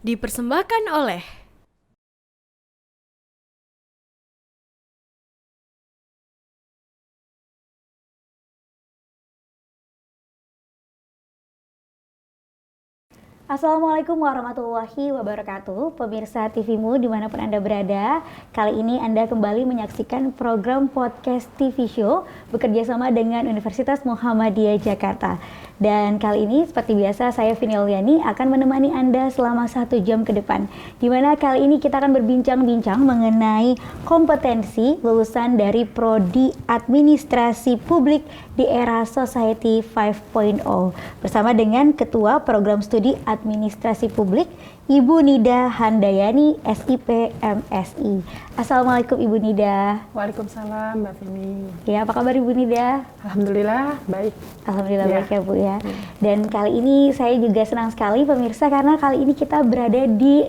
Dipersembahkan oleh Assalamualaikum warahmatullahi wabarakatuh, pemirsa TVmu dimanapun Anda berada. Kali ini Anda kembali menyaksikan program podcast TV Show bekerjasama dengan Universitas Muhammadiyah Jakarta. Dan kali ini seperti biasa saya Vini Liani akan menemani Anda selama 1 jam ke depan. Dimana kali ini kita akan berbincang-bincang mengenai kompetensi lulusan dari Prodi Administrasi Publik di era Society 5.0 bersama dengan Ketua Program Studi Administrasi Publik Ibu Nida Handayani SIP MSI. Assalamualaikum Ibu Nida. Waalaikumsalam Mbak Vini. Ya, apa kabar Ibu Nida? Alhamdulillah baik. Alhamdulillah baik ya Bu ya. Dan kali ini saya juga senang sekali pemirsa karena kali ini kita berada di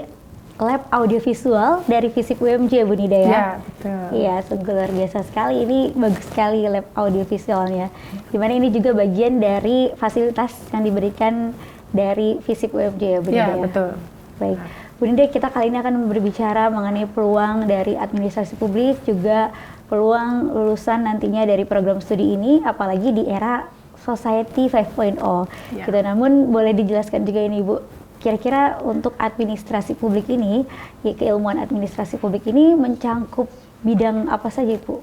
lab audiovisual dari Fisip UMJ Bu Nida ya. Ya, betul. Iya, sungguh luar biasa sekali. Ini bagus sekali lab audiovisualnya. Dimana ini juga bagian dari fasilitas yang diberikan dari Fisip UMJ ya Bu Nida ya. Betul. Baik, Bu Nida, kita kali ini akan berbicara mengenai peluang dari administrasi publik, juga peluang lulusan nantinya dari program studi ini, apalagi di era Society 5.0. Ya. Gitu. Namun boleh dijelaskan juga ini Bu, kira-kira untuk administrasi publik ini, ya, keilmuan administrasi publik ini mencangkup bidang apa saja Bu?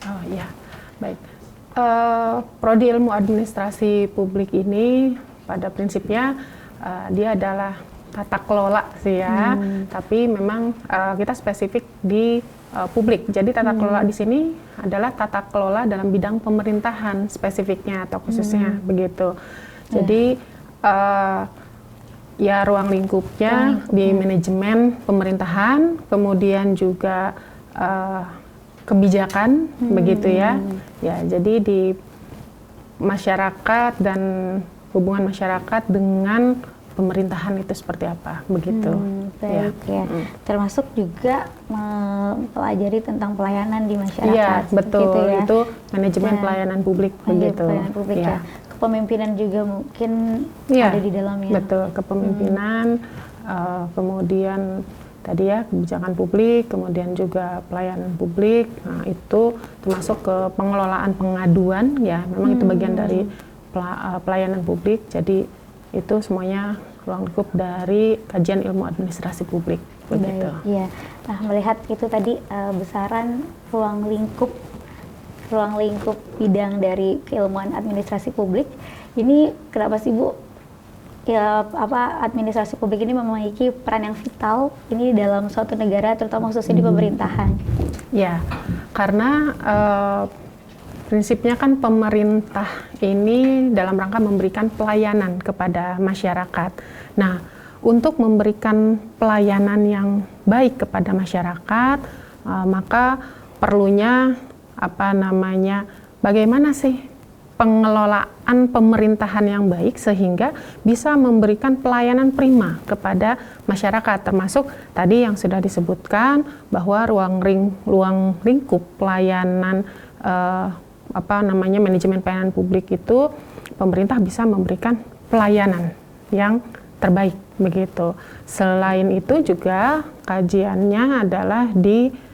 Oh iya, baik. Prodi Ilmu Administrasi Publik ini pada prinsipnya dia adalah tata kelola sih ya, tapi memang kita spesifik di publik. Jadi tata kelola di sini adalah tata kelola dalam bidang pemerintahan spesifiknya atau khususnya begitu. Jadi ya ruang lingkupnya di manajemen pemerintahan, kemudian juga kebijakan begitu ya. Ya, jadi di masyarakat dan hubungan masyarakat dengan pemerintahan itu seperti apa begitu. Baik ya. Termasuk juga mempelajari tentang pelayanan di masyarakat. Iya, betul. Gitu ya. Itu manajemen pelayanan publik begitu. Pelayanan publik ya. Kepemimpinan juga mungkin ada di dalamnya. Betul, kepemimpinan, kemudian tadi ya kebijakan publik, kemudian juga pelayanan publik. Nah, itu termasuk ke pengelolaan pengaduan ya. Memang itu bagian dari pelayanan publik. Jadi itu semuanya ruang lingkup dari kajian ilmu administrasi publik begitu. Iya. Nah, melihat itu tadi besaran ruang lingkup bidang dari keilmuan administrasi publik, ini kenapa sih Bu? Ya, administrasi publik ini memiliki peran yang vital ini dalam suatu negara, terutama khususnya di pemerintahan. Ya, karena prinsipnya kan pemerintah ini dalam rangka memberikan pelayanan kepada masyarakat. Nah, untuk memberikan pelayanan yang baik kepada masyarakat, maka perlunya bagaimana sih pengelolaan pemerintahan yang baik sehingga bisa memberikan pelayanan prima kepada masyarakat, termasuk tadi yang sudah disebutkan bahwa ruang lingkup pelayanan manajemen pelayanan publik itu pemerintah bisa memberikan pelayanan yang terbaik begitu. Selain itu juga kajiannya adalah di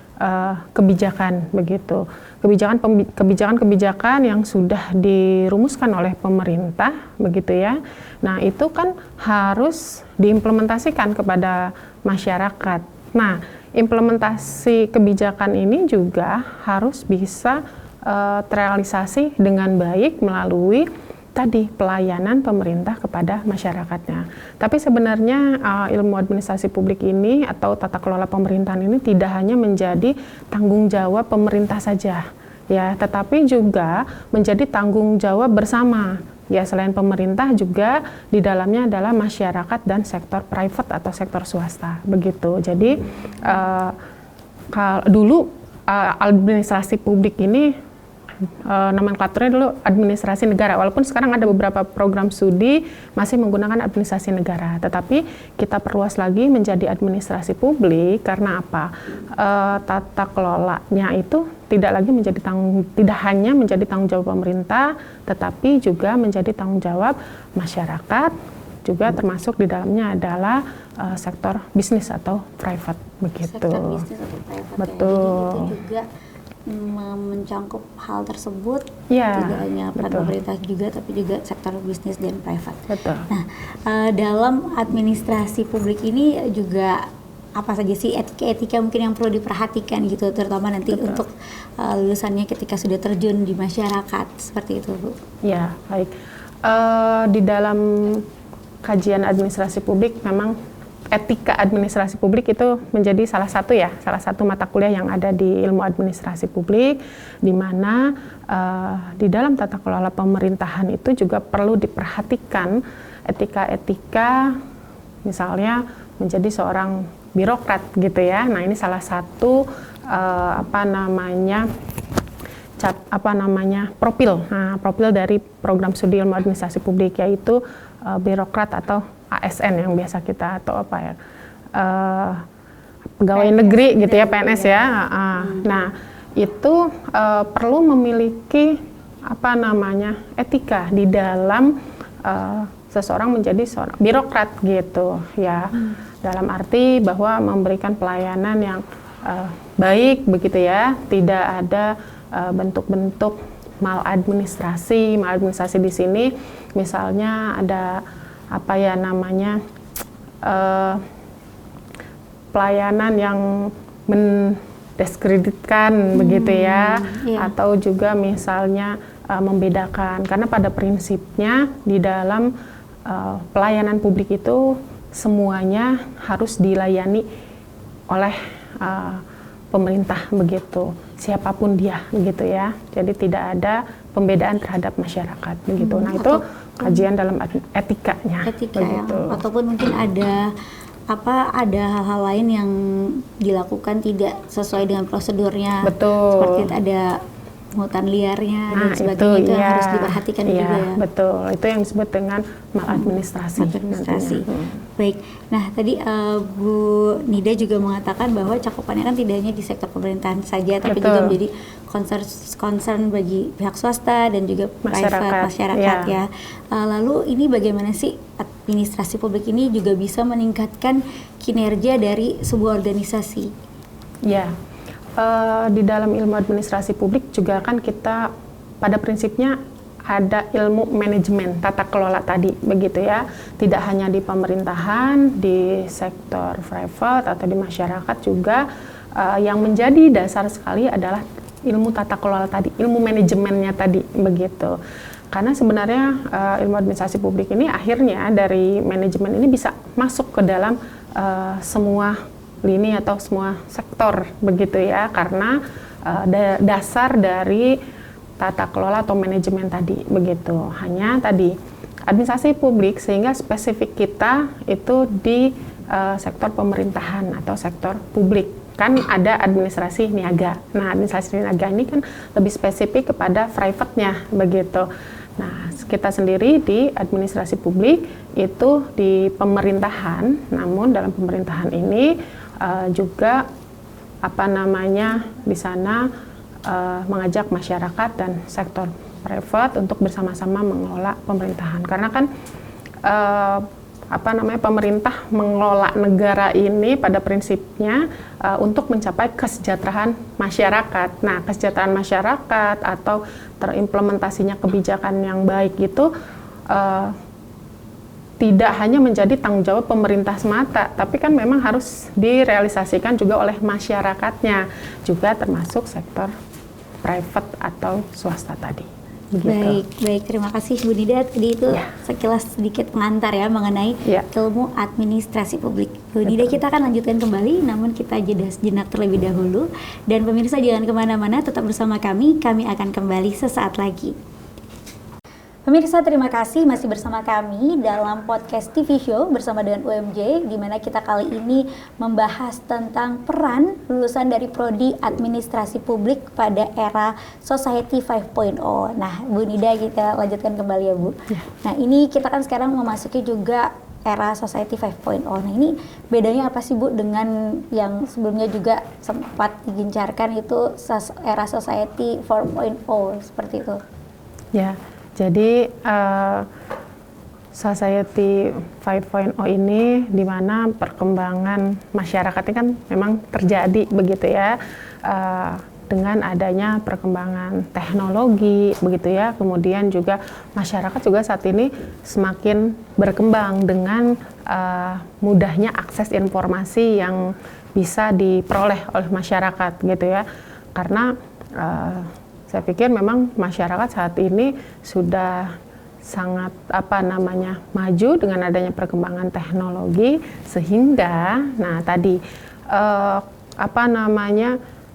kebijakan begitu. Kebijakan yang sudah dirumuskan oleh pemerintah begitu ya. Nah, itu kan harus diimplementasikan kepada masyarakat. Nah, implementasi kebijakan ini juga harus bisa terrealisasi dengan baik melalui tadi pelayanan pemerintah kepada masyarakatnya. Tapi sebenarnya ilmu administrasi publik ini atau tata kelola pemerintahan ini tidak hanya menjadi tanggung jawab pemerintah saja, ya, tetapi juga menjadi tanggung jawab bersama. Ya, selain pemerintah juga di dalamnya adalah masyarakat dan sektor private atau sektor swasta, begitu. Jadi dulu administrasi publik ini nomenklaturnya dulu administrasi negara, walaupun sekarang ada beberapa program studi masih menggunakan administrasi negara, tetapi kita perluas lagi menjadi administrasi publik karena apa? Tata kelolanya itu tidak hanya menjadi tanggung jawab pemerintah, tetapi juga menjadi tanggung jawab masyarakat, juga termasuk di dalamnya adalah sektor bisnis atau private begitu. Sektor bisnis atau private. Betul. Ya. Jadi itu juga mencangkup hal tersebut, Ya, tidak hanya peran betul. pemerintah juga, tapi juga sektor bisnis dan private. Betul. Nah, dalam administrasi publik ini juga apa saja sih etika-etika mungkin yang perlu diperhatikan gitu, terutama nanti untuk lulusannya ketika sudah terjun di masyarakat seperti itu, Bu? Ya, baik. Di dalam kajian administrasi publik memang etika administrasi publik itu menjadi salah satu mata kuliah yang ada di ilmu administrasi publik, di mana di dalam tata kelola pemerintahan itu juga perlu diperhatikan etika-etika, misalnya menjadi seorang birokrat gitu ya. Nah, ini salah satu profil. Nah, profil dari program studi ilmu administrasi publik, yaitu birokrat atau ASN yang biasa kita pegawai PNS, negeri gitu ya, gitu PNS ya. ya. Nah, itu perlu memiliki etika di dalam seseorang menjadi seorang birokrat gitu ya. Dalam arti bahwa memberikan pelayanan yang baik begitu ya, tidak ada bentuk-bentuk maladministrasi di sini, misalnya ada pelayanan yang mendiskreditkan begitu ya, atau juga misalnya membedakan, karena pada prinsipnya di dalam pelayanan publik itu semuanya harus dilayani oleh pemerintah begitu, siapapun dia begitu ya. Jadi tidak ada pembedaan terhadap masyarakat begitu. Nah, itu kajian dalam etikanya begitu. Ataupun mungkin ada hal-hal lain yang dilakukan tidak sesuai dengan prosedurnya. Betul. Seperti ada hutan liarnya dan sebagainya, itu yang harus diperhatikan juga ya. Betul, itu yang disebut dengan maladministrasi. Baik, nah tadi Bu Nida juga mengatakan bahwa cakupannya kan tidak hanya di sektor pemerintahan saja, tapi juga menjadi concern bagi pihak swasta dan juga masyarakat ya. Lalu ini bagaimana sih administrasi publik ini juga bisa meningkatkan kinerja dari sebuah organisasi? Ya. Di dalam ilmu administrasi publik juga kan kita pada prinsipnya ada ilmu manajemen tata kelola tadi begitu ya, tidak hanya di pemerintahan, di sektor private atau di masyarakat juga, yang menjadi dasar sekali adalah ilmu tata kelola tadi, ilmu manajemennya tadi begitu. Karena sebenarnya ilmu administrasi publik ini akhirnya dari manajemen ini bisa masuk ke dalam semua lini atau semua sektor begitu ya, karena dasar dari tata kelola atau manajemen tadi begitu. Hanya tadi administrasi publik, sehingga spesifik kita itu di sektor pemerintahan atau sektor publik. Kan ada administrasi niaga. Nah, administrasi niaga ini kan lebih spesifik kepada private-nya begitu. Nah, kita sendiri di administrasi publik itu di pemerintahan, namun dalam pemerintahan ini juga di sana mengajak masyarakat dan sektor private untuk bersama-sama mengelola pemerintahan, karena kan pemerintah mengelola negara ini pada prinsipnya untuk mencapai kesejahteraan masyarakat. Nah, kesejahteraan masyarakat atau terimplementasinya kebijakan yang baik itu tidak hanya menjadi tanggung jawab pemerintah semata, tapi kan memang harus direalisasikan juga oleh masyarakatnya, juga termasuk sektor private atau swasta tadi. Begitu. Baik, terima kasih Bu Nida. Tadi itu sekilas sedikit pengantar ya mengenai ilmu administrasi publik. Bu Nida, kita akan lanjutkan kembali, namun kita jeda sejenak terlebih dahulu. Dan pemirsa jangan kemana-mana, tetap bersama kami akan kembali sesaat lagi. Pemirsa, terima kasih masih bersama kami dalam podcast TV Show bersama dengan UMJ, di mana kita kali ini membahas tentang peran lulusan dari Prodi Administrasi Publik pada era Society 5.0. Nah, Bu Nida, kita lanjutkan kembali ya, Bu. Nah, ini kita kan sekarang memasuki juga era Society 5.0. Nah, ini bedanya apa sih, Bu, dengan yang sebelumnya juga sempat digencarkan itu era Society 4.0 seperti itu? Ya. Jadi Society 5.0 ini, di mana perkembangan masyarakat ini kan memang terjadi begitu ya, dengan adanya perkembangan teknologi begitu ya, kemudian juga masyarakat juga saat ini semakin berkembang dengan mudahnya akses informasi yang bisa diperoleh oleh masyarakat gitu ya, karena saya pikir memang masyarakat saat ini sudah sangat maju dengan adanya perkembangan teknologi, sehingga tadi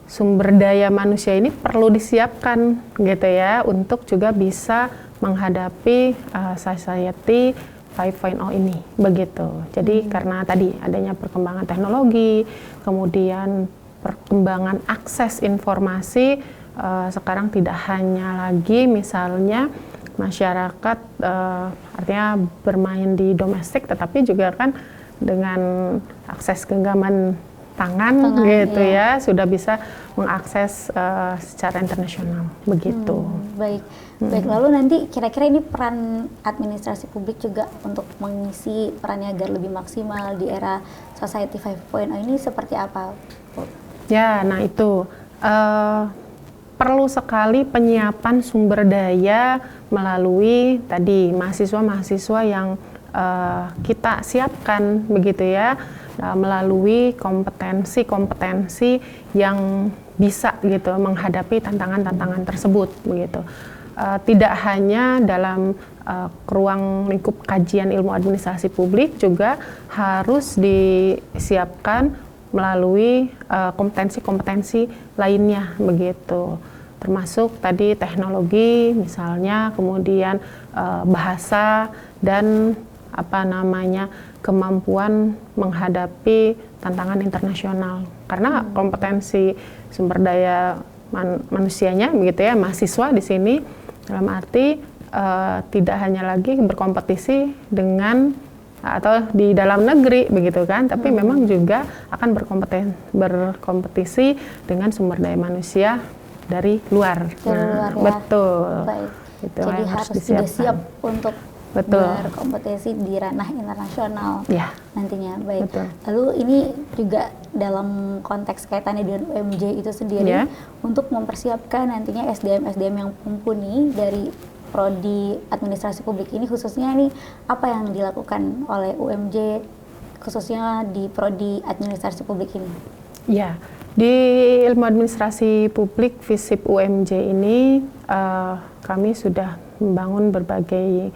sumber daya manusia ini perlu disiapkan gitu ya, untuk juga bisa menghadapi Society 5.0 ini begitu. Jadi karena tadi adanya perkembangan teknologi, kemudian perkembangan akses informasi, sekarang tidak hanya lagi misalnya masyarakat artinya bermain di domestik, tetapi juga kan dengan akses genggaman tangan gitu ya, sudah bisa mengakses secara internasional begitu. Baik. Lalu nanti kira-kira ini peran administrasi publik juga untuk mengisi perannya agar lebih maksimal di era Society 5.0 ini seperti apa, Bu? Ya, nah itu perlu sekali penyiapan sumber daya melalui tadi mahasiswa-mahasiswa yang kita siapkan begitu ya, melalui kompetensi-kompetensi yang bisa gitu menghadapi tantangan-tantangan tersebut begitu. Tidak hanya dalam ruang lingkup kajian ilmu administrasi publik, juga harus disiapkan melalui kompetensi-kompetensi lainnya begitu, termasuk tadi teknologi misalnya, kemudian bahasa dan kemampuan menghadapi tantangan internasional, karena kompetensi sumber daya manusianya begitu ya, mahasiswa di sini dalam arti tidak hanya lagi berkompetisi dengan atau di dalam negeri begitu kan, tapi memang juga akan berkompetisi dengan sumber daya manusia dari luar. Ya. Betul. Baik. Itu jadi harus sudah siap untuk berkompetisi di ranah internasional nantinya. Baik. Betul. Lalu ini juga dalam konteks kaitannya dengan UMJ itu sendiri, untuk mempersiapkan nantinya SDM yang mumpuni dari prodi administrasi publik ini, khususnya nih apa yang dilakukan oleh UMJ khususnya di prodi administrasi publik ini? Ya, di ilmu administrasi publik FISIP UMJ ini kami sudah membangun berbagai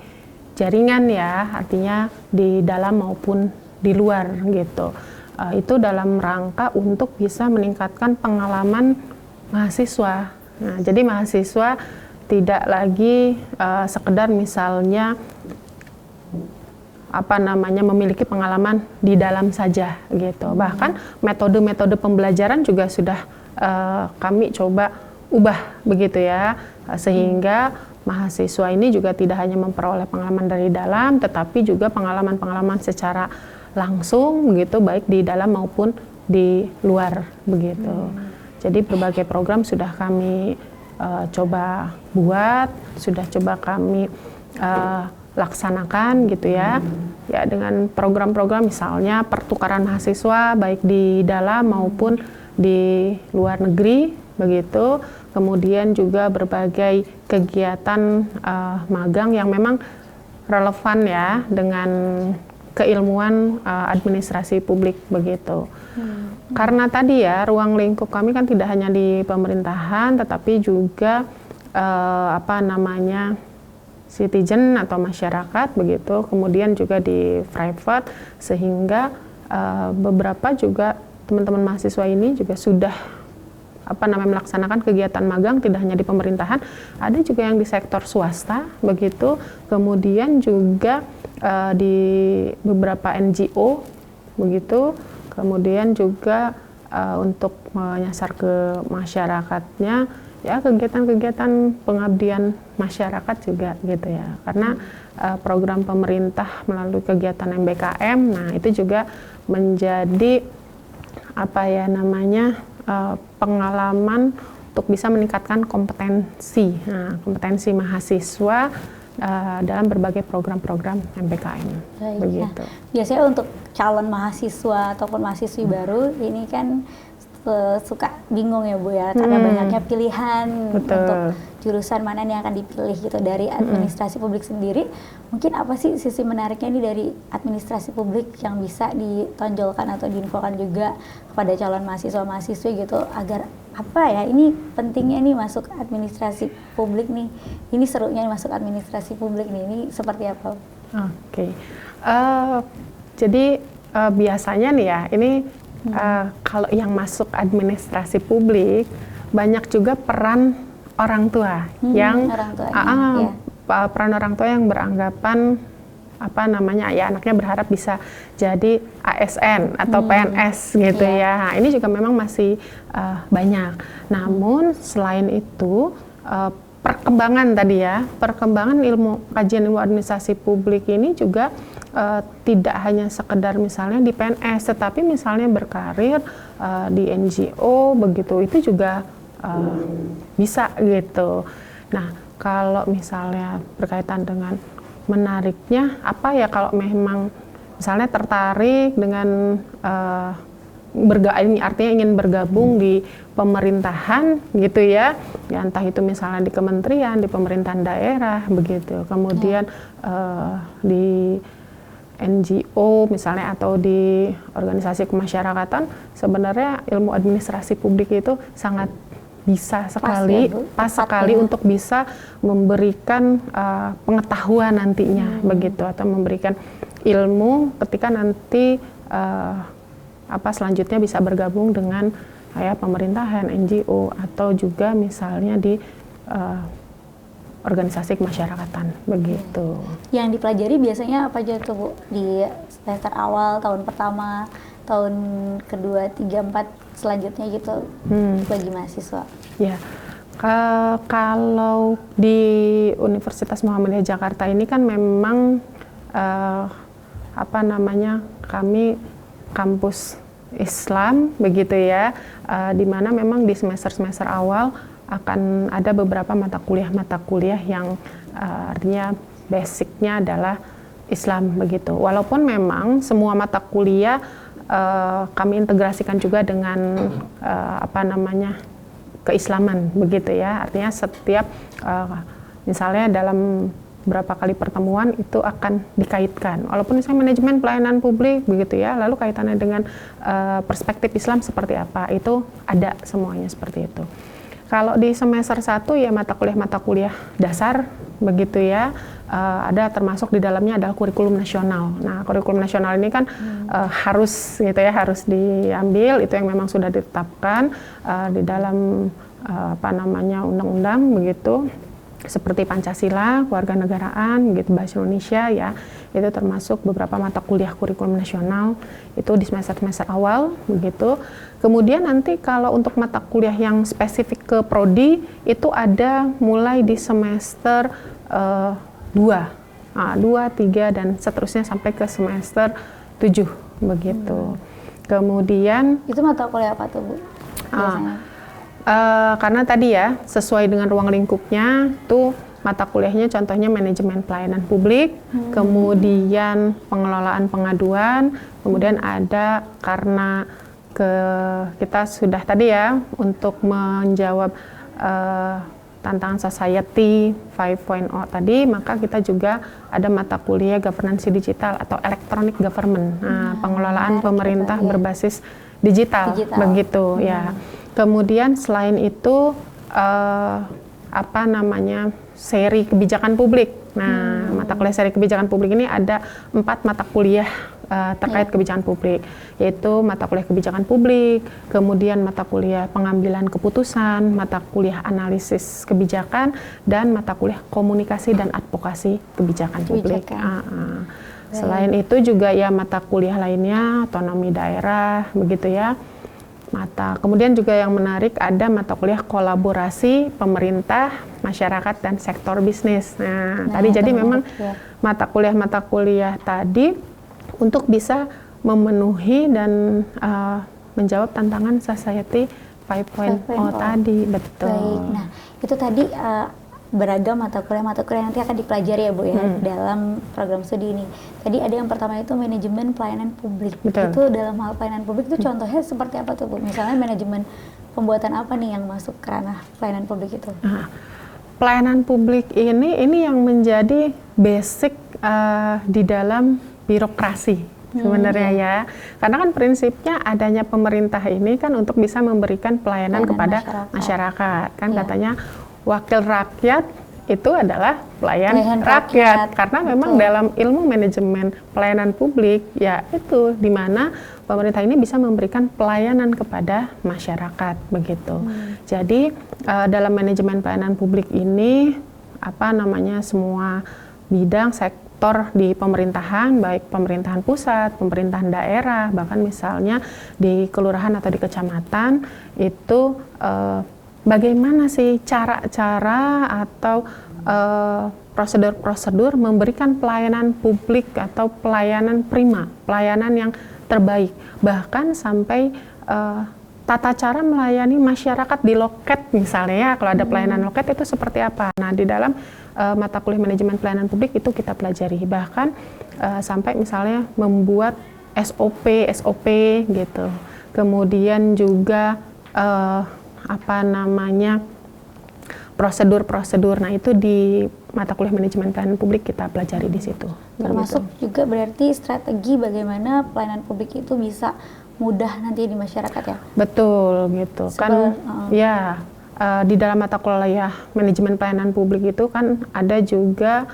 jaringan ya, artinya di dalam maupun di luar gitu. Itu dalam rangka untuk bisa meningkatkan pengalaman mahasiswa. Nah, jadi mahasiswa tidak lagi sekedar misalnya memiliki pengalaman di dalam saja gitu. Bahkan metode-metode pembelajaran juga sudah kami coba ubah begitu ya, sehingga mahasiswa ini juga tidak hanya memperoleh pengalaman dari dalam, tetapi juga pengalaman-pengalaman secara langsung begitu, baik di dalam maupun di luar begitu. Jadi berbagai program sudah kami coba buat, sudah coba kami laksanakan gitu ya. Ya, dengan program-program misalnya pertukaran mahasiswa baik di dalam maupun di luar negeri begitu. Kemudian juga berbagai kegiatan magang yang memang relevan ya dengan keilmuan administrasi publik begitu. Karena tadi ya, ruang lingkup kami kan tidak hanya di pemerintahan, tetapi juga citizen atau masyarakat begitu, kemudian juga di private, sehingga beberapa juga teman-teman mahasiswa ini juga sudah melaksanakan kegiatan magang tidak hanya di pemerintahan, ada juga yang di sektor swasta begitu, kemudian juga di beberapa NGO begitu, kemudian juga untuk menyasar ke masyarakatnya ya, kegiatan-kegiatan pengabdian masyarakat juga gitu ya, karena program pemerintah melalui kegiatan MBKM, nah itu juga menjadi pengalaman untuk bisa meningkatkan kompetensi mahasiswa dalam berbagai program-program MPKM. Begitu. Nah, biasanya untuk calon mahasiswa ataupun mahasiswi baru ini kan suka bingung ya Bu ya, karena banyaknya pilihan untuk jurusan mana yang akan dipilih gitu dari administrasi publik sendiri. Mungkin apa sih sisi menariknya ini dari administrasi publik yang bisa ditonjolkan atau diinfokan juga kepada calon mahasiswa-mahasiswi gitu, agar apa ya, ini pentingnya nih masuk administrasi publik nih, ini serunya masuk administrasi publik nih, ini seperti apa? Oke. Jadi biasanya nih ya, ini kalau yang masuk administrasi publik banyak juga peran orang tua yang peran orang tua yang beranggapan ya anaknya berharap bisa jadi ASN atau PNS gitu ya. Nah, ini juga memang masih banyak. Namun selain itu perkembangan kajian ilmu administrasi publik ini juga tidak hanya sekedar misalnya di PNS, tetapi misalnya berkarir di NGO begitu, itu juga bisa gitu. Nah, kalau misalnya berkaitan dengan menariknya apa ya, kalau memang misalnya tertarik dengan artinya ingin bergabung di pemerintahan gitu ya, entah itu misalnya di kementerian, di pemerintahan daerah begitu, kemudian di NGO misalnya atau di organisasi kemasyarakatan, sebenarnya ilmu administrasi publik itu sangat bisa sekali, pas sekali untuk bisa memberikan pengetahuan nantinya begitu, atau memberikan ilmu ketika nanti selanjutnya bisa bergabung dengan pemerintahan, NGO, atau juga misalnya di organisasi kemasyarakatan begitu. Yang dipelajari biasanya apa aja tuh Bu? Di semester awal, tahun pertama, tahun kedua, 3, 4 selanjutnya gitu bagi mahasiswa? Ya, kalau di Universitas Muhammadiyah Jakarta ini kan memang kami kampus Islam begitu ya, di mana memang di semester-semester awal akan ada beberapa mata kuliah yang artinya basicnya adalah Islam begitu. Walaupun memang semua mata kuliah kami integrasikan juga dengan keislaman begitu ya. Artinya setiap misalnya dalam beberapa kali pertemuan itu akan dikaitkan. Walaupun misalnya manajemen pelayanan publik begitu ya, lalu kaitannya dengan perspektif Islam seperti apa, itu ada semuanya seperti itu. Kalau di semester 1 ya mata kuliah dasar begitu ya, ada termasuk di dalamnya adalah kurikulum nasional. Nah, kurikulum nasional ini kan harus gitu ya, harus diambil, itu yang memang sudah ditetapkan di dalam undang-undang begitu, seperti Pancasila, kewarganegaraan, gitu, bahasa Indonesia ya, itu termasuk beberapa mata kuliah kurikulum nasional itu di semester awal begitu. Kemudian nanti kalau untuk mata kuliah yang spesifik ke prodi itu ada mulai di semester 2, 3 dan seterusnya sampai ke semester 7 begitu. Kemudian itu mata kuliah apa tuh Bu? Karena tadi ya sesuai dengan ruang lingkupnya tuh mata kuliahnya contohnya manajemen pelayanan publik, kemudian pengelolaan pengaduan, kemudian ada karena kita sudah tadi ya untuk menjawab tantangan society 5.0 tadi, maka kita juga ada mata kuliah governance digital atau electronic government, pengelolaan pemerintah berbasis digital. Begitu ya. Kemudian selain itu seri kebijakan publik. Nah, mata kuliah seri kebijakan publik ini ada 4 mata kuliah terkait kebijakan publik, yaitu mata kuliah kebijakan publik, kemudian mata kuliah pengambilan keputusan, mata kuliah analisis kebijakan, dan mata kuliah komunikasi dan advokasi kebijakan publik. Selain itu juga ya mata kuliah lainnya, otonomi daerah, begitu ya. Kemudian juga yang menarik ada mata kuliah kolaborasi pemerintah, masyarakat, dan sektor bisnis. Nah tadi jadi memang mata kuliah tadi untuk bisa memenuhi dan menjawab tantangan society 5.0 tadi, betul. Baik, nah itu tadi beragam mata kuliah nanti akan dipelajari ya Bu ya dalam program studi ini. Tadi ada yang pertama itu manajemen pelayanan publik. Betul. Itu dalam hal pelayanan publik itu contohnya seperti apa tuh Bu? Misalnya manajemen pembuatan apa nih yang masuk ke ranah pelayanan publik itu? Pelayanan publik ini yang menjadi basic di dalam birokrasi sebenarnya ya. Karena kan prinsipnya adanya pemerintah ini kan untuk bisa memberikan pelayanan kepada masyarakat. Kan katanya wakil rakyat itu adalah pelayan rakyat. Karena memang dalam ilmu manajemen pelayanan publik ya itu di mana pemerintah ini bisa memberikan pelayanan kepada masyarakat begitu. Jadi dalam manajemen pelayanan publik ini semua bidang sektor di pemerintahan, baik pemerintahan pusat, pemerintahan daerah, bahkan misalnya di kelurahan atau di kecamatan itu bagaimana sih cara-cara atau prosedur-prosedur memberikan pelayanan publik atau pelayanan prima, pelayanan yang terbaik, bahkan sampai tata cara melayani masyarakat di loket misalnya ya, kalau ada pelayanan loket itu seperti apa. Nah di dalam mata kuliah manajemen pelayanan publik itu kita pelajari, bahkan sampai misalnya membuat SOP gitu, kemudian juga prosedur-prosedur. Nah itu di mata kuliah manajemen pelayanan publik kita pelajari di situ. Termasuk juga berarti strategi bagaimana pelayanan publik itu bisa mudah nanti di masyarakat ya? Betul gitu. Di dalam mata kuliah manajemen pelayanan publik itu kan ada juga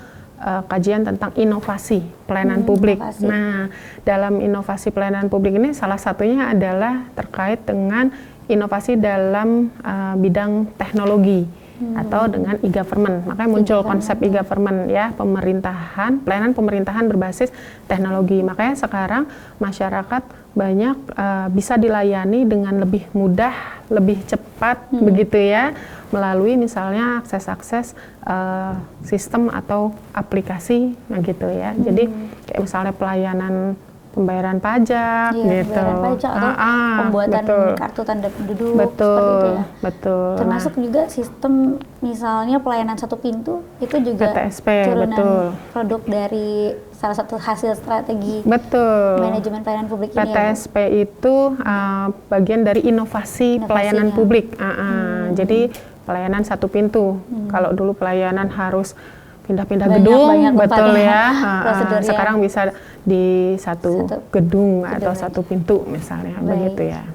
kajian tentang inovasi pelayanan publik. Nah, dalam inovasi pelayanan publik ini salah satunya adalah terkait dengan inovasi dalam bidang teknologi atau dengan e-government. Makanya muncul konsep e-government ya, pelayanan pemerintahan berbasis teknologi. Makanya sekarang masyarakat banyak bisa dilayani dengan lebih mudah, lebih cepat begitu ya, melalui misalnya akses-akses sistem atau aplikasi gitu ya. Jadi kayak misalnya pelayanan pembayaran pajak gitu. Pembayaran pajak atau pembuatan kartu tanda penduduk seperti itu ya. Betul. Termasuk juga sistem misalnya pelayanan satu pintu itu juga PTSP, turunan produk dari salah satu hasil strategi manajemen pelayanan publik ini. PTSP itu bagian dari inovasi pelayanan publik. Jadi pelayanan satu pintu. Kalau dulu pelayanan harus pindah-pindah gedung, betul ya. Sekarang bisa di satu gedung atau satu pintu misalnya, begitu ya.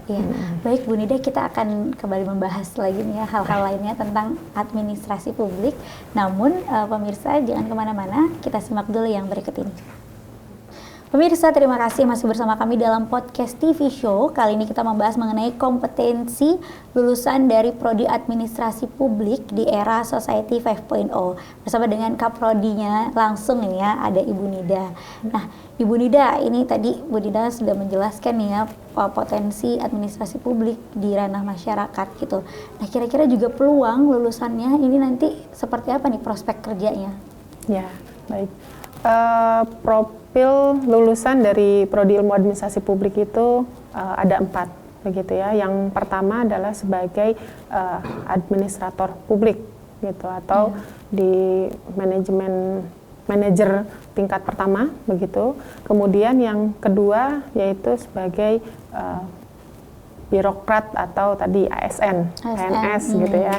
Baik Bu Nida, kita akan kembali membahas lagi nih ya hal-hal lainnya tentang administrasi publik. Namun pemirsa jangan kemana-mana, kita simak dulu yang berikut ini. Pemirsa, terima kasih masih bersama kami dalam podcast TV Show. Kali ini kita membahas mengenai kompetensi lulusan dari Prodi Administrasi Publik di era Society 5.0. Bersama dengan Kaprodinya langsung ini ya, ada Ibu Nida. Nah, Ibu Nida, ini tadi Bu Nida sudah menjelaskan nih ya potensi administrasi publik di ranah masyarakat gitu. Nah, kira-kira juga peluang lulusannya ini nanti seperti apa nih prospek kerjanya? Ya, baik. Profil lulusan dari Prodi Ilmu Administrasi Publik itu ada 4 begitu ya. Yang pertama adalah sebagai administrator publik gitu, atau di manajer tingkat pertama begitu. Kemudian yang kedua yaitu sebagai birokrat atau tadi ASN, PNS gitu ya.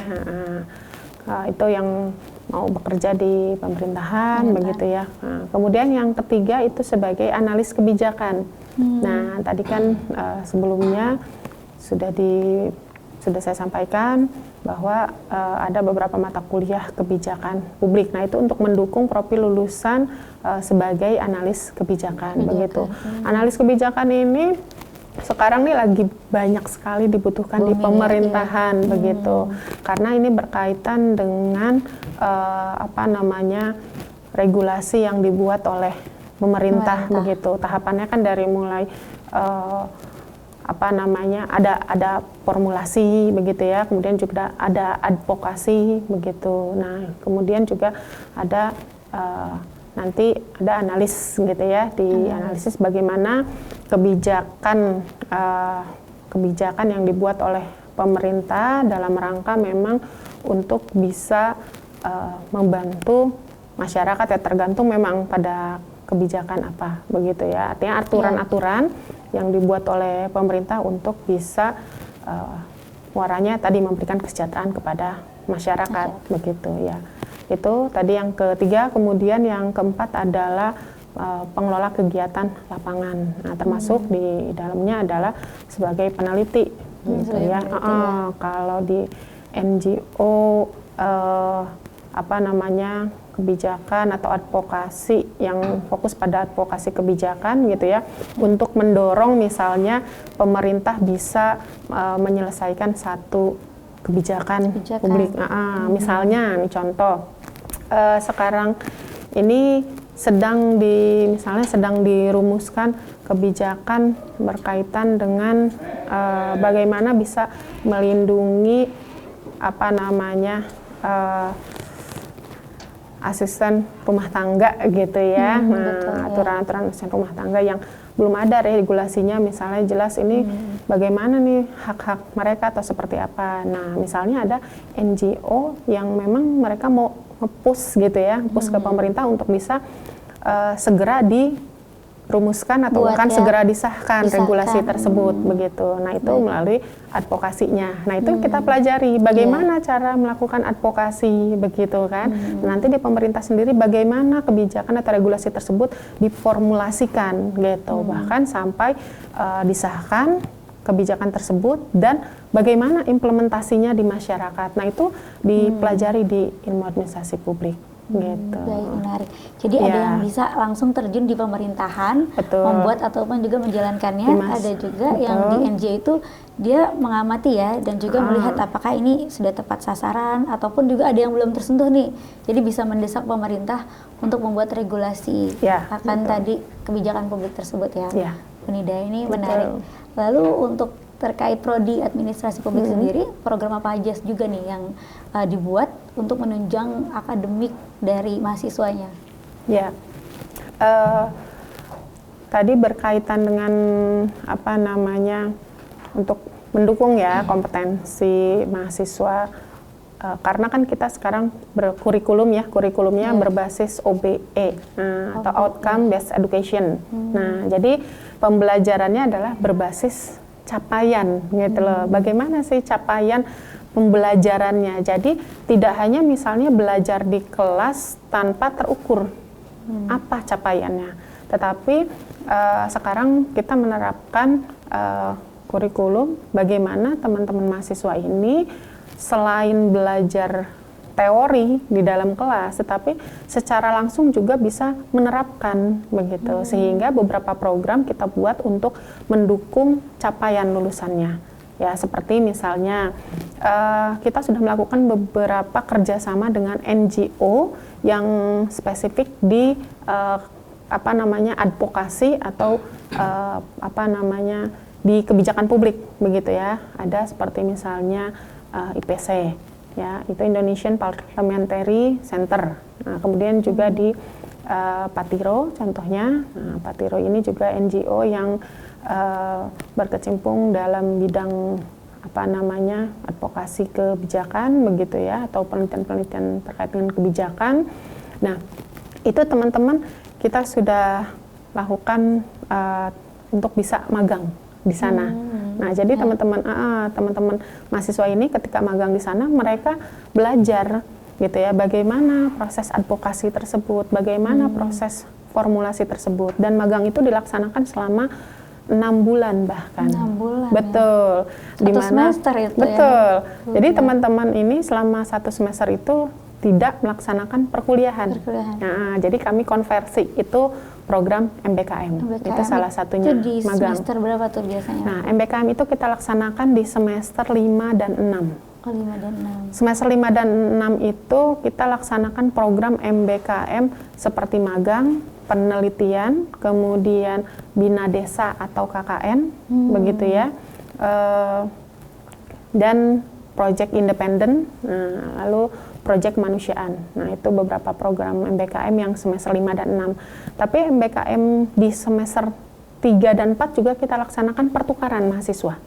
Itu yang mau bekerja di pemerintahan begitu ya. Nah, kemudian yang ketiga itu sebagai analis kebijakan. Nah, tadi kan sebelumnya sudah saya sampaikan bahwa ada beberapa mata kuliah kebijakan publik. Nah, itu untuk mendukung profil lulusan sebagai analis kebijakan begitu. Analis kebijakan ini sekarang nih lagi banyak sekali dibutuhkan di pemerintahan begitu, karena ini berkaitan dengan regulasi yang dibuat oleh pemerintah begitu. Tahapannya kan dari mulai ada formulasi begitu ya, kemudian juga ada advokasi begitu. Nah, kemudian juga ada nanti ada analis gitu ya, di analisis bagaimana kebijakan yang dibuat oleh pemerintah dalam rangka memang untuk bisa membantu masyarakat ya, tergantung memang pada kebijakan apa begitu ya. Artinya aturan-aturan yang dibuat oleh pemerintah untuk bisa muaranya tadi memberikan kesejahteraan kepada masyarakat begitu ya. Itu tadi yang ketiga. Kemudian yang keempat adalah pengelola kegiatan lapangan. Nah, termasuk di dalamnya adalah sebagai peneliti gitu ya. Kalau di NGO kebijakan atau advokasi yang fokus pada advokasi kebijakan gitu ya, untuk mendorong misalnya pemerintah bisa menyelesaikan satu kebijakan publik. Misalnya nih contoh, sekarang ini sedang dirumuskan kebijakan berkaitan dengan bagaimana bisa melindungi asisten rumah tangga gitu ya. Aturan-aturan asisten rumah tangga yang belum ada regulasinya, misalnya jelas ini bagaimana nih hak-hak mereka atau seperti apa. Nah, misalnya ada NGO yang memang mereka mau nge-push gitu ya, push ke pemerintah untuk bisa segera dirumuskan atau bahkan segera disahkan regulasi tersebut begitu. Nah, itu melalui advokasinya. Nah, itu kita pelajari bagaimana cara melakukan advokasi begitu kan. Nanti di pemerintah sendiri bagaimana kebijakan atau regulasi tersebut diformulasikan gitu. Bahkan sampai disahkan kebijakan tersebut dan bagaimana implementasinya di masyarakat. Nah, itu dipelajari di ilmu administrasi publik. Gitu. Baik, menarik. Jadi ada yang bisa langsung terjun di pemerintahan, membuat ataupun juga menjalankannya. Ada juga yang di NGO itu dia mengamati ya, dan juga melihat apakah ini sudah tepat sasaran ataupun juga ada yang belum tersentuh nih. Jadi bisa mendesak pemerintah untuk membuat regulasi akan tadi kebijakan publik tersebut ya. Penida ini menarik. Lalu untuk terkait prodi administrasi publik sendiri, program apa aja juga nih yang dibuat untuk menunjang akademik dari mahasiswanya? Ya, tadi berkaitan dengan untuk mendukung ya kompetensi mahasiswa, karena kan kita sekarang kurikulumnya berbasis OBE atau Outcome Based Education. Nah, jadi pembelajarannya adalah berbasis capaian gitu loh. Bagaimana sih capaian pembelajarannya? Jadi tidak hanya misalnya belajar di kelas tanpa terukur apa capaiannya, tetapi sekarang kita menerapkan kurikulum bagaimana teman-teman mahasiswa ini selain belajar teori di dalam kelas, tetapi secara langsung juga bisa menerapkan begitu, sehingga beberapa program kita buat untuk mendukung capaian lulusannya. Ya, seperti misalnya kita sudah melakukan beberapa kerjasama dengan NGO yang spesifik di advokasi atau di kebijakan publik begitu ya. Ada seperti misalnya IPC. Ya, itu Indonesian Parliamentary Center. Nah, kemudian juga di Patiro contohnya. Nah, Patiro ini juga NGO yang berkecimpung dalam bidang advokasi kebijakan begitu ya, atau penelitian-penelitian terkait dengan kebijakan. Nah, itu teman-teman kita sudah lakukan untuk bisa magang di sana. Nah, jadi teman-teman mahasiswa ini ketika magang di sana mereka belajar gitu ya, bagaimana proses advokasi tersebut, bagaimana proses formulasi tersebut, dan magang itu dilaksanakan selama 6 bulan bahkan. 6 bulan. Betul. Satu semester itu betul. Ya. Jadi teman-teman ini selama 1 semester itu tidak melaksanakan perkuliahan. Nah, jadi kami konversi itu program MBKM. Itu salah satunya. Itu di magang. Semester berapa tuh biasanya? Nah, MBKM itu kita laksanakan di semester 5 dan 6. 5 dan 6. Semester 5 dan 6 itu kita laksanakan program MBKM seperti magang, penelitian, kemudian bina desa atau KKN, begitu ya. Dan project independen, lalu proyek kemanusiaan. Nah, itu beberapa program MBKM yang semester 5 dan 6. Tapi MBKM di semester 3 dan 4 juga kita laksanakan pertukaran mahasiswa.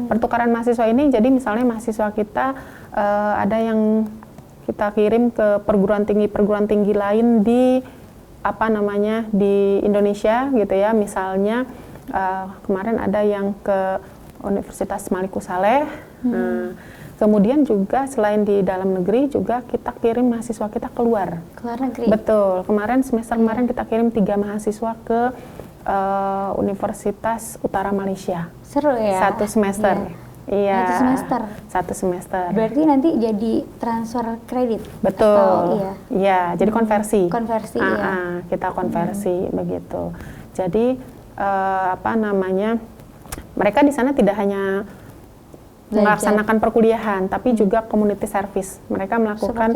Pertukaran mahasiswa ini jadi misalnya mahasiswa kita ada yang kita kirim ke perguruan tinggi lain di di Indonesia gitu ya. Misalnya kemarin ada yang ke Universitas Maliku Saleh. Nah, kemudian juga selain di dalam negeri juga kita kirim mahasiswa kita keluar. Keluar negeri. Betul. Kemarin kemarin kita kirim 3 mahasiswa ke Universitas Utara Malaysia. Seru ya. 1 semester. Iya. 1 semester. 1 semester. Berarti nanti jadi transfer kredit. Betul. Atau, iya, jadi konversi. Konversi. Iya. Kita konversi begitu. Jadi mereka di sana tidak hanya melaksanakan perkuliahan, tapi juga community service. Mereka melakukan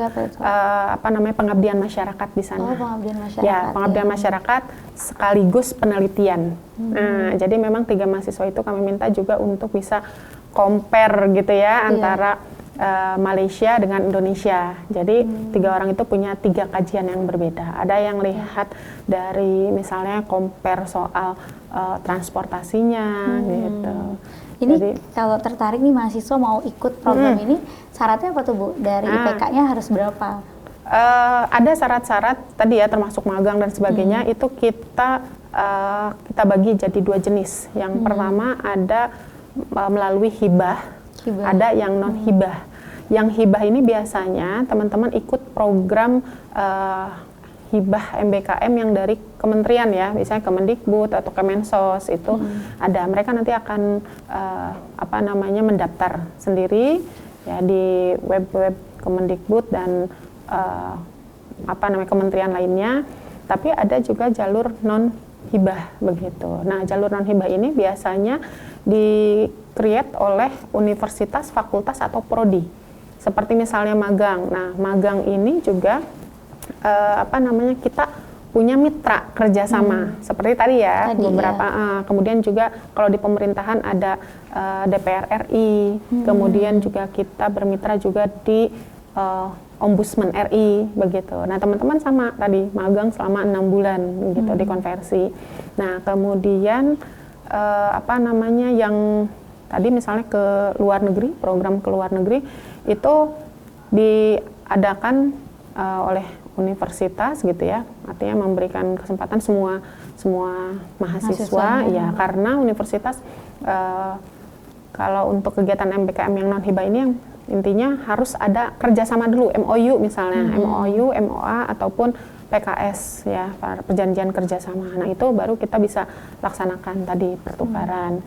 pengabdian masyarakat di sana. Oh, pengabdian masyarakat. Ya, pengabdian masyarakat sekaligus penelitian. Nah, jadi memang 3 mahasiswa itu kami minta juga untuk bisa compare gitu ya antara Malaysia dengan Indonesia. Jadi 3 orang itu punya 3 kajian yang berbeda. Ada yang lihat dari misalnya compare soal transportasinya gitu. Ini kalau tertarik nih mahasiswa mau ikut program ini, syaratnya apa tuh Bu? Dari IPK-nya harus berapa? Ada syarat-syarat tadi ya, termasuk magang dan sebagainya. Itu kita bagi jadi 2 jenis. Yang pertama ada melalui hibah, ada yang non hibah. Yang hibah ini biasanya teman-teman ikut program hibah MBKM yang dari kementerian ya, misalnya Kemendikbud atau Kemensos itu ada. Mereka nanti akan mendaftar sendiri ya di web Kemendikbud dan kementerian lainnya. Tapi ada juga jalur non hibah begitu. Nah, jalur non hibah ini biasanya di-create oleh universitas, fakultas atau prodi. Seperti misalnya magang. Nah, magang ini juga kita punya mitra kerjasama seperti tadi ya beberapa. Kemudian juga kalau di pemerintahan ada DPR RI, kemudian juga kita bermitra juga di Ombudsman RI begitu. Nah, teman-teman sama tadi magang selama 6 bulan gitu di konversi. Nah, kemudian yang tadi misalnya ke luar negeri, program ke luar negeri itu diadakan oleh universitas gitu ya, artinya memberikan kesempatan semua mahasiswa ya, karena universitas kalau untuk kegiatan MBKM yang non hibah ini yang intinya harus ada kerjasama dulu, MOU misalnya, MOU, MOA ataupun PKS ya, perjanjian kerjasama. Nah, itu baru kita bisa laksanakan tadi pertukaran.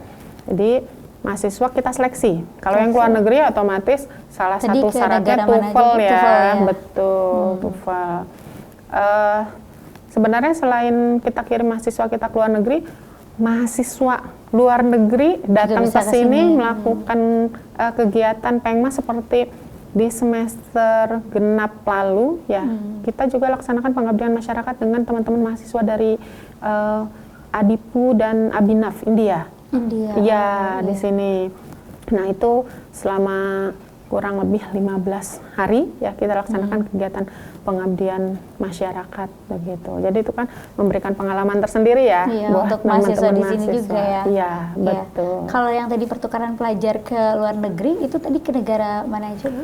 Jadi mahasiswa kita seleksi. Kalau yang keluar negeri otomatis salah satu syaratnya TOEFL ya. Betul, TOEFL. Sebenarnya selain kita kirim mahasiswa kita keluar negeri, mahasiswa luar negeri datang ke sini melakukan kegiatan Pengmas seperti di semester genap lalu ya. Kita juga laksanakan pengabdian masyarakat dengan teman-teman mahasiswa dari Adipu dan Abhinav India. Ya, di sini. Nah, itu selama kurang lebih 15 hari ya kita laksanakan kegiatan pengabdian masyarakat begitu. Jadi itu kan memberikan pengalaman tersendiri ya buat untuk mahasiswa di sini mahasiswa. juga ya. Iya, betul. Kalau yang tadi pertukaran pelajar ke luar negeri itu tadi ke negara mana aja Bu?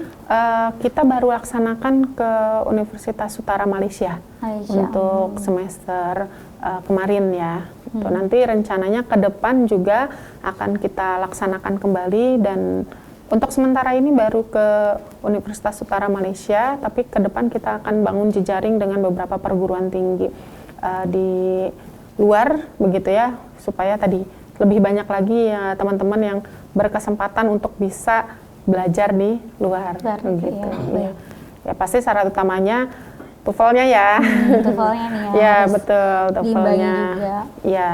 Kita baru laksanakan ke Universitas Utara Malaysia. Untuk semester kemarin ya. Nanti rencananya ke depan juga akan kita laksanakan kembali, dan untuk sementara ini baru ke Universitas Utara Malaysia, tapi ke depan kita akan bangun jejaring dengan beberapa perguruan tinggi di luar begitu ya, supaya tadi lebih banyak lagi ya teman-teman yang berkesempatan untuk bisa belajar di luar begitu. Ya, pasti syarat utamanya TOEFL-nya ya. TOEFL-nya nih ya. Ya, betul, TOEFL-nya. Ya.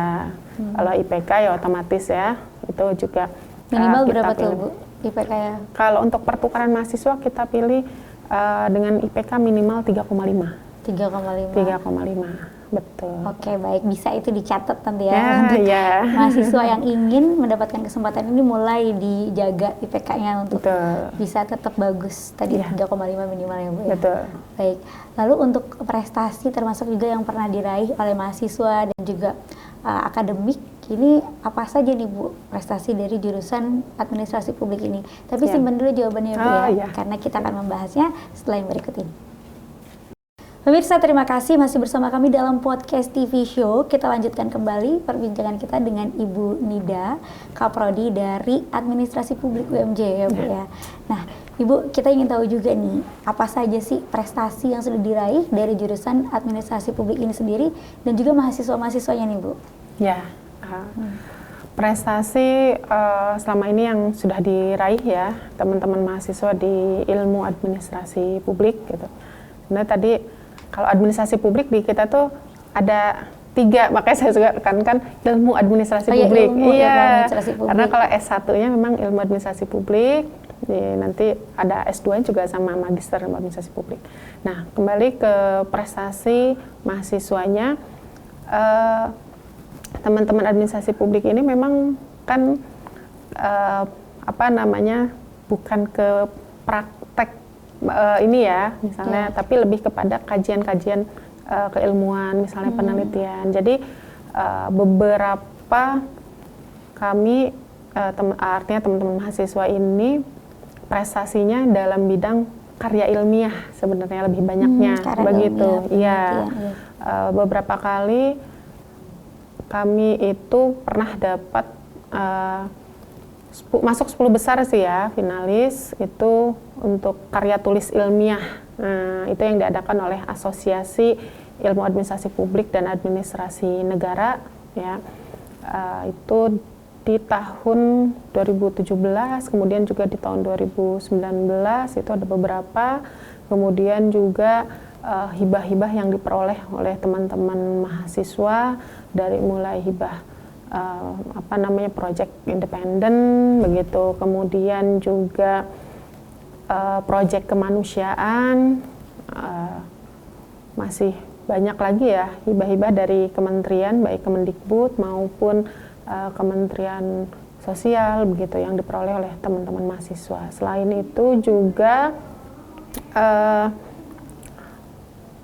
Kalau IPK ya otomatis ya. Itu juga minimal berapa tuh, Bu? IPK ya? Kalau untuk pertukaran mahasiswa kita pilih dengan IPK minimal 3,5. 3,5. Betul. Oke, baik, bisa itu dicatat nanti ya, untuk mahasiswa yang ingin mendapatkan kesempatan ini mulai dijaga IPK-nya untuk bisa tetap bagus tadi 3,5 minimal ya Bu ya. Betul. Baik. Lalu untuk prestasi termasuk juga yang pernah diraih oleh mahasiswa dan juga akademik ini apa saja nih Bu prestasi dari jurusan administrasi publik ini? Tapi simpan dulu jawabannya Bu ya, karena kita akan membahasnya setelah yang berikut ini. Pemirsa, terima kasih masih bersama kami dalam podcast TV Show. Kita lanjutkan kembali perbincangan kita dengan Ibu Nida, Kaprodi dari Administrasi Publik UMJ ya Bu ya. Nah Ibu, kita ingin tahu juga nih, apa saja sih prestasi yang sudah diraih dari jurusan Administrasi Publik ini sendiri dan juga mahasiswa-mahasiswanya nih Bu? Ya, prestasi selama ini yang sudah diraih ya teman-teman mahasiswa di ilmu administrasi publik gitu. Nah tadi kalau administrasi publik di kita tuh ada 3, makanya saya juga tekankan ilmu administrasi publik. Administrasi publik. Karena kalau S1-nya memang ilmu administrasi publik, nanti ada S2 juga sama magister ilmu administrasi publik. Nah, kembali ke prestasi mahasiswanya, teman-teman administrasi publik ini memang kan bukan ke praktek ini ya misalnya, tapi lebih kepada kajian-kajian keilmuan, misalnya penelitian. Jadi beberapa kami artinya teman-teman mahasiswa ini prestasinya dalam bidang karya ilmiah sebenarnya lebih banyaknya begitu. Iya. Beberapa kali kami itu pernah dapat masuk 10 besar sih ya, finalis itu untuk karya tulis ilmiah. Nah, itu yang diadakan oleh Asosiasi Ilmu Administrasi Publik dan Administrasi Negara ya. Itu di tahun 2017, kemudian juga di tahun 2019 itu ada beberapa, kemudian juga hibah-hibah yang diperoleh oleh teman-teman mahasiswa dari mulai hibah proyek independen begitu, kemudian juga proyek kemanusiaan, masih banyak lagi ya hibah-hibah dari kementerian baik Kemendikbud maupun Kementerian Sosial begitu yang diperoleh oleh teman-teman mahasiswa. Selain itu juga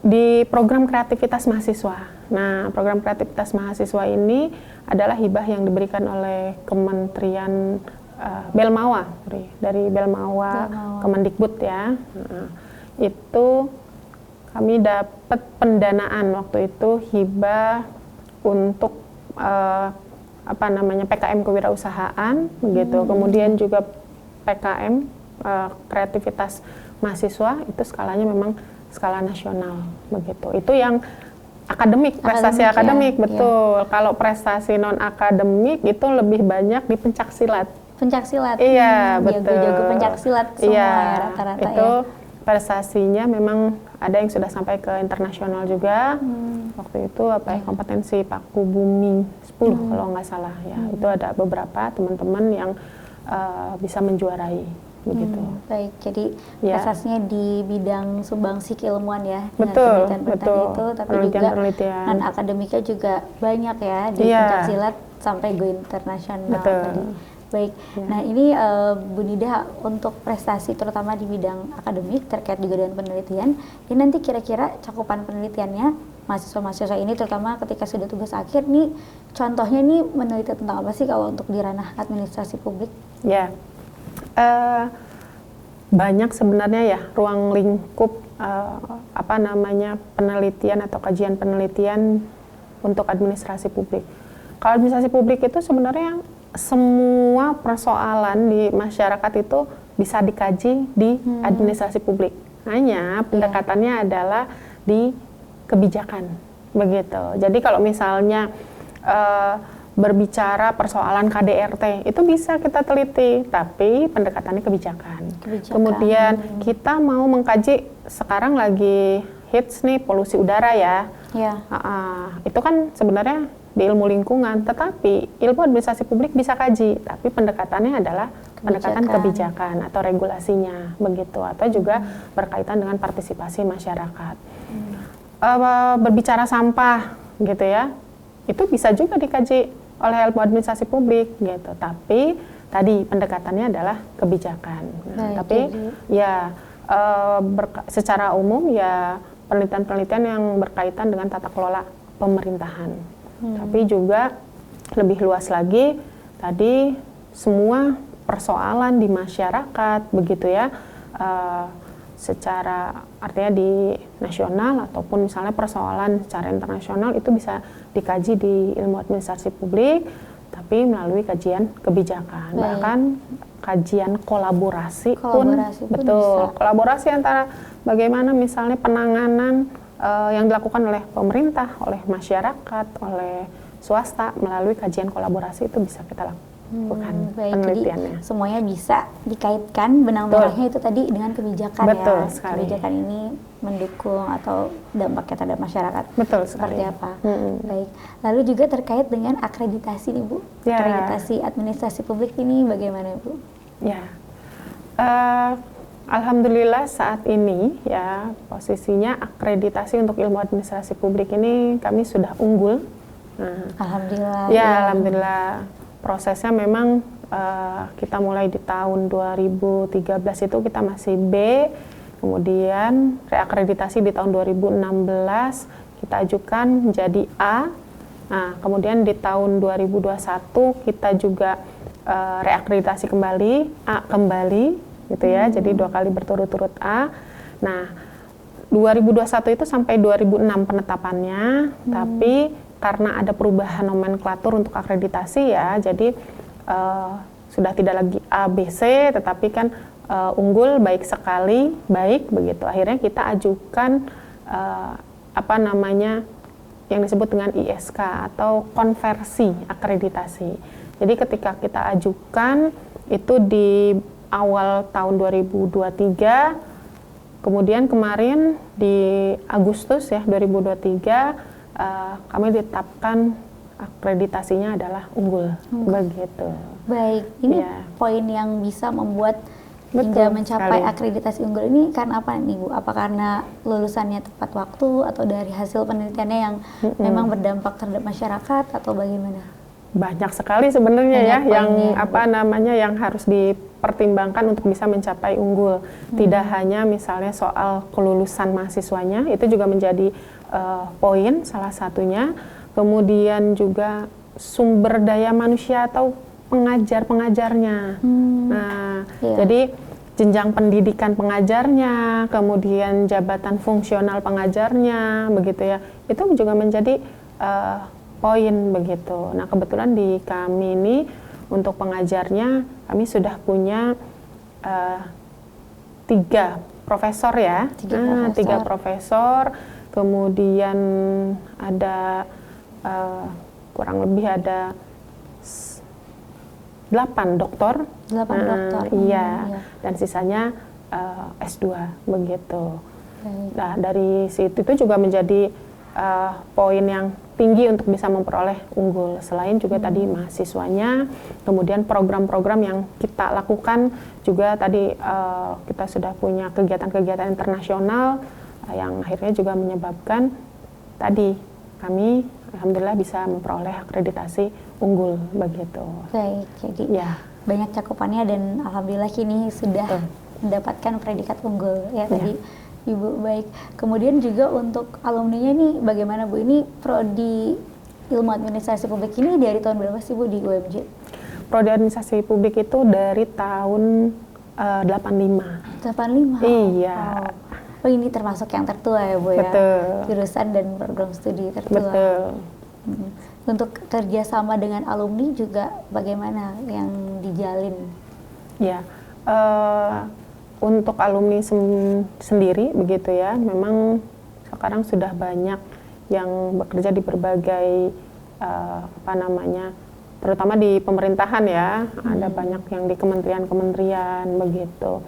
di program kreativitas mahasiswa. Nah, program kreativitas mahasiswa ini adalah hibah yang diberikan oleh Kementerian Belmawa, dari Belmawa Kemendikbud ya. Itu kami dapat pendanaan waktu itu hibah untuk PKM kewirausahaan begitu. Kemudian juga PKM kreativitas mahasiswa itu skalanya memang skala nasional begitu. Itu yang akademik, prestasi akademik, betul. Kalau prestasi non akademik itu lebih banyak di pencaksilat. Pencaksilat. Iya, betul. Jago-jago pencaksilat semua ya rata-rata itu prestasinya memang ada yang sudah sampai ke internasional juga. Waktu itu kompetensi Paku Bumi 10 kalau nggak salah ya. Itu ada beberapa teman-teman yang bisa menjuarai begitu. Baik, jadi prestasinya di bidang sumbangsi keilmuan ya, betul, penelitian itu, tapi juga non akademiknya juga banyak ya di pencaksilat sampai go internasional tadi. Baik, nah ini Bu Nida untuk prestasi terutama di bidang akademik terkait juga dengan penelitian, ini nanti kira-kira cakupan penelitiannya mahasiswa-mahasiswa ini terutama ketika sudah tugas akhir nih, contohnya nih meneliti tentang apa sih kalau untuk di ranah administrasi publik? Ya. Banyak sebenarnya ya ruang lingkup penelitian atau kajian penelitian untuk administrasi publik. Kalau administrasi publik itu sebenarnya semua persoalan di masyarakat itu bisa dikaji di administrasi publik. Hanya pendekatannya adalah di kebijakan begitu. Jadi kalau misalnya berbicara persoalan KDRT itu bisa kita teliti, tapi pendekatannya kebijakan. Kemudian kita mau mengkaji, sekarang lagi hits nih polusi udara ya. Itu kan sebenarnya di ilmu lingkungan, tetapi ilmu administrasi publik bisa kaji, tapi pendekatannya adalah pendekatan kebijakan atau regulasinya begitu, atau juga berkaitan dengan partisipasi masyarakat. Berbicara sampah gitu ya, itu bisa juga dikaji oleh ilmu administrasi publik gitu, tapi tadi pendekatannya adalah kebijakan. Tapi ya secara umum ya penelitian-penelitian yang berkaitan dengan tata kelola pemerintahan. Tapi juga lebih luas lagi, tadi semua persoalan di masyarakat begitu ya, secara artinya di nasional ataupun misalnya persoalan secara internasional itu bisa dikaji di ilmu administrasi publik, tapi melalui kajian kebijakan. Bahkan kajian kolaborasi pun betul bisa. Kolaborasi antara bagaimana misalnya penanganan yang dilakukan oleh pemerintah, oleh masyarakat, oleh swasta melalui kajian kolaborasi itu bisa kita lakukan. Penelitiannya. Jadi semuanya bisa dikaitkan benang merahnya itu tadi dengan kebijakan. Betul ya. sekali. Kebijakan ini mendukung atau dampaknya terhadap masyarakat. Betul seperti sekali. apa? Baik. Lalu juga terkait dengan akreditasi nih Bu. Ya. Akreditasi administrasi publik ini bagaimana Bu? Ya. Alhamdulillah saat ini ya posisinya akreditasi untuk ilmu administrasi publik ini kami sudah unggul. Alhamdulillah. Ya, alhamdulillah. Prosesnya memang kita mulai di tahun 2013 itu kita masih B, kemudian reakreditasi di tahun 2016 kita ajukan menjadi A. Nah, kemudian di tahun 2021 kita juga reakreditasi kembali, A kembali gitu ya. Jadi 2 kali berturut-turut A. Nah, 2021 itu sampai 2006 penetapannya, tapi karena ada perubahan nomenklatur untuk akreditasi ya, jadi sudah tidak lagi A, B, C, tetapi kan unggul, baik sekali, baik begitu. Akhirnya kita ajukan yang disebut dengan ISK atau konversi akreditasi. Jadi ketika kita ajukan itu di awal tahun 2023, kemudian kemarin di Agustus ya 2023 kami ditetapkan akreditasinya adalah unggul, begitu. Baik, ini poin yang bisa membuat hingga mencapai akreditasi unggul ini karena apa nih Bu? Apa karena lulusannya tepat waktu atau dari hasil penelitiannya yang memang berdampak terhadap masyarakat atau bagaimana? Banyak sekali sebenarnya ya yang yang harus dipertimbangkan untuk bisa mencapai unggul. Tidak hanya misalnya soal kelulusan mahasiswanya, itu juga menjadi poin salah satunya, kemudian juga sumber daya manusia atau pengajarnya. Jadi jenjang pendidikan pengajarnya, kemudian jabatan fungsional pengajarnya, begitu ya, itu juga menjadi poin begitu. Nah kebetulan di kami ini untuk pengajarnya kami sudah punya 3 profesor ya, 3 profesor. Kemudian ada kurang lebih ada 8 doktor. 8 doktor. Iya. Dan sisanya S2 begitu. Nah, dari situ itu juga menjadi poin yang tinggi untuk bisa memperoleh unggul. Selain juga tadi mahasiswanya, kemudian program-program yang kita lakukan juga tadi kita sudah punya kegiatan-kegiatan internasional yang akhirnya juga menyebabkan tadi kami alhamdulillah bisa memperoleh akreditasi unggul begitu. Baik, jadi banyak cakupannya dan alhamdulillah kini sudah mendapatkan predikat unggul ya tadi Ibu. Baik, kemudian juga untuk alumninya nih bagaimana Bu? Ini prodi ilmu administrasi publik ini dari tahun berapa sih Bu di UMJ? Prodi administrasi publik itu dari tahun 85. 85? Iya. Oh ini termasuk yang tertua ya Bu ya? Betul. Jurusan dan program studi tertua. Betul. Untuk kerjasama dengan alumni juga bagaimana yang dijalin? Ya, untuk alumni sendiri begitu ya, memang sekarang sudah banyak yang bekerja di berbagai terutama di pemerintahan ya, ada banyak yang di kementerian-kementerian begitu.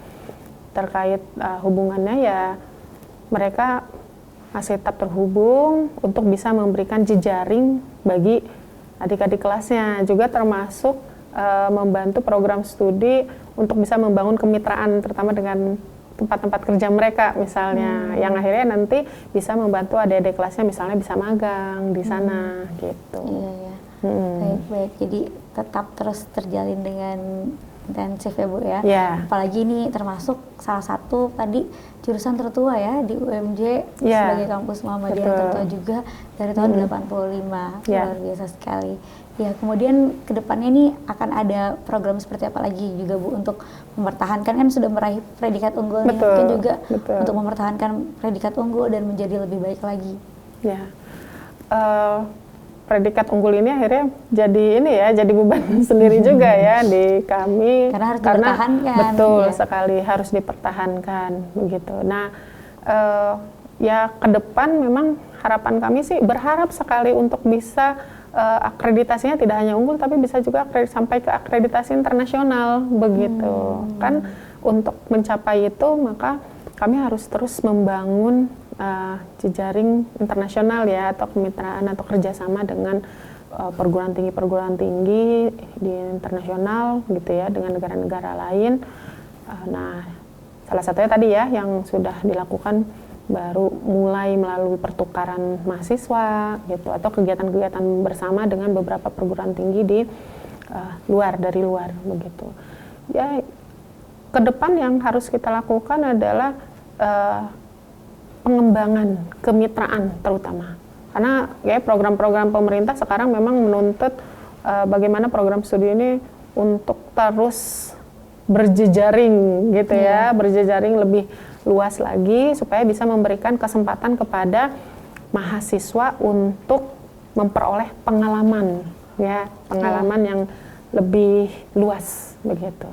Terkait hubungannya ya, mereka masih tetap terhubung untuk bisa memberikan jejaring bagi adik-adik kelasnya, juga termasuk membantu program studi untuk bisa membangun kemitraan terutama dengan tempat-tempat kerja mereka misalnya, yang akhirnya nanti bisa membantu adik-adik kelasnya misalnya bisa magang di sana gitu. Iya ya. Baik-baik, jadi tetap terus terjalin dengan intensif ya Bu ya. Ya. Apalagi ini termasuk salah satu tadi jurusan tertua ya di UMJ Ya. sebagai kampus Muhammadiyah yang Betul. tertua juga dari tahun 85. Ya. Luar biasa sekali. Ya, kemudian kedepannya ini akan ada program seperti apa lagi juga Bu untuk mempertahankan, kan sudah meraih predikat unggul nih, Betul, mungkin juga betul. untuk mempertahankan predikat unggul dan menjadi lebih baik lagi. Ya. Predikat unggul ini akhirnya jadi beban sendiri juga ya di kami Karena harus dipertahankan. Betul ya. sekali, harus dipertahankan begitu. Nah, ya ke depan memang harapan kami sih berharap sekali untuk bisa akreditasinya tidak hanya unggul tapi bisa juga sampai ke akreditasi internasional begitu. Kan untuk mencapai itu maka kami harus terus membangun jejaring internasional ya, atau kemitraan atau kerjasama dengan perguruan tinggi di internasional gitu ya, dengan negara-negara lain. Nah, salah satunya tadi ya yang sudah dilakukan baru mulai melalui pertukaran mahasiswa gitu, atau kegiatan-kegiatan bersama dengan beberapa perguruan tinggi di dari luar begitu. Ya, ke depan yang harus kita lakukan adalah pengembangan kemitraan terutama, karena ya program-program pemerintah sekarang memang menuntut bagaimana program studi ini untuk terus berjejaring gitu ya, berjejaring lebih luas lagi supaya bisa memberikan kesempatan kepada mahasiswa untuk memperoleh pengalaman ya, pengalaman yang lebih luas begitu.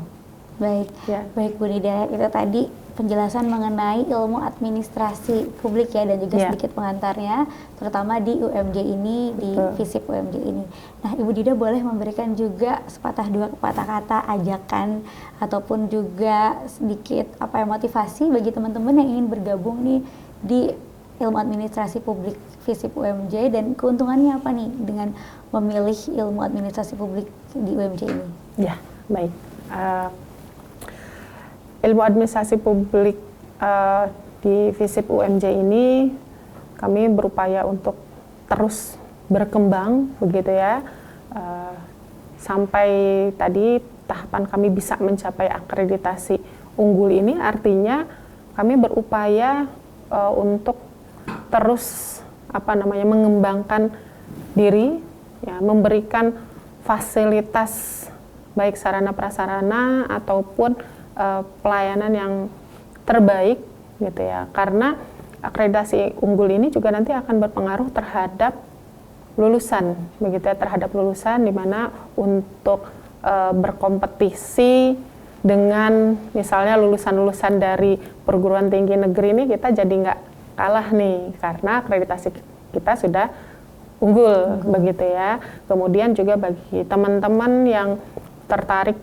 Baik, baik Bu Nida, itu tadi penjelasan mengenai ilmu administrasi publik ya, dan juga sedikit pengantarnya, terutama di UMJ ini, di FISIP UMJ ini. Nah, Ibu Dida boleh memberikan juga sepatah dua kata ajakan ataupun juga sedikit motivasi bagi teman-teman yang ingin bergabung nih di ilmu administrasi publik FISIP UMJ, dan keuntungannya apa nih dengan memilih ilmu administrasi publik di UMJ ini? Ya, baik. Ilmu administrasi publik di FISIP UMJ ini kami berupaya untuk terus berkembang begitu ya, sampai tadi tahapan kami bisa mencapai akreditasi unggul ini, artinya kami berupaya untuk terus mengembangkan diri ya, memberikan fasilitas baik sarana prasarana ataupun pelayanan yang terbaik gitu ya, karena akreditasi unggul ini juga nanti akan berpengaruh terhadap lulusan begitu ya, terhadap lulusan, di mana untuk berkompetisi dengan misalnya lulusan-lulusan dari perguruan tinggi negeri ini, kita jadi nggak kalah nih karena akreditasi kita sudah unggul begitu ya. Kemudian juga bagi teman-teman yang tertarik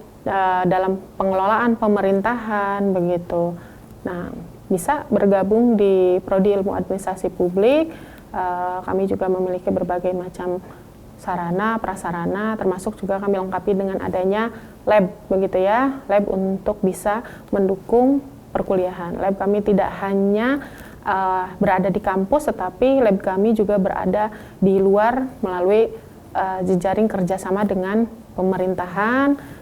dalam pengelolaan pemerintahan begitu, nah bisa bergabung di Prodi Ilmu Administrasi Publik. Kami juga memiliki berbagai macam sarana prasarana, termasuk juga kami lengkapi dengan adanya lab begitu ya, lab untuk bisa mendukung perkuliahan. Lab kami tidak hanya berada di kampus, tetapi lab kami juga berada di luar melalui jejaring kerjasama dengan pemerintahan,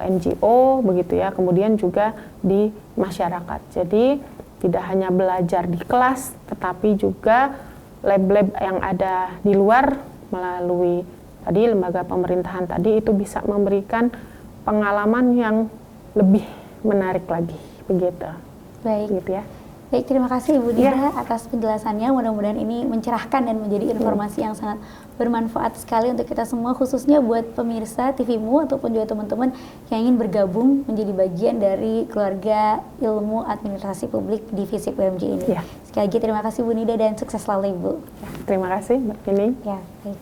NGO begitu ya, kemudian juga di masyarakat. Jadi tidak hanya belajar di kelas, tetapi juga lab-lab yang ada di luar melalui tadi lembaga pemerintahan tadi, itu bisa memberikan pengalaman yang lebih menarik lagi begitu. Baik. Gitu ya. Baik, terima kasih Ibu Dida atas penjelasannya. Mudah-mudahan ini mencerahkan dan menjadi informasi yang sangat bermanfaat sekali untuk kita semua, khususnya buat pemirsa TVMU ataupun juga teman-teman yang ingin bergabung menjadi bagian dari keluarga ilmu administrasi publik di FISIP UMJ ini. Sekali lagi terima kasih Bu Nida dan sukses selalu Ibu. Terima kasih Mbak Nining. Baik.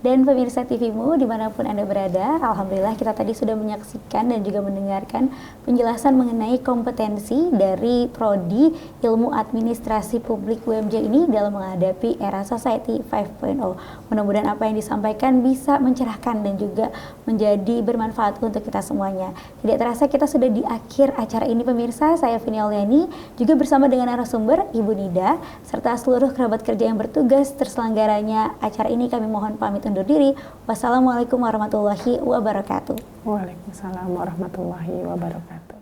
Dan pemirsa TVMU dimanapun Anda berada, alhamdulillah kita tadi sudah menyaksikan dan juga mendengarkan penjelasan mengenai kompetensi dari Prodi Ilmu Administrasi Publik UMJ ini dalam menghadapi era Society 5.0. Mudah-mudahan apa yang disampaikan bisa mencerahkan dan juga menjadi bermanfaat untuk kita semuanya. Tidak terasa kita sudah di akhir acara ini pemirsa. Saya Vini Auliani juga bersama dengan narasumber Ibu Nida serta seluruh kerabat kerja yang bertugas terselenggaranya acara ini, kami mohon pamit undur diri. Wassalamualaikum warahmatullahi wabarakatuh. Waalaikumsalam warahmatullahi wabarakatuh.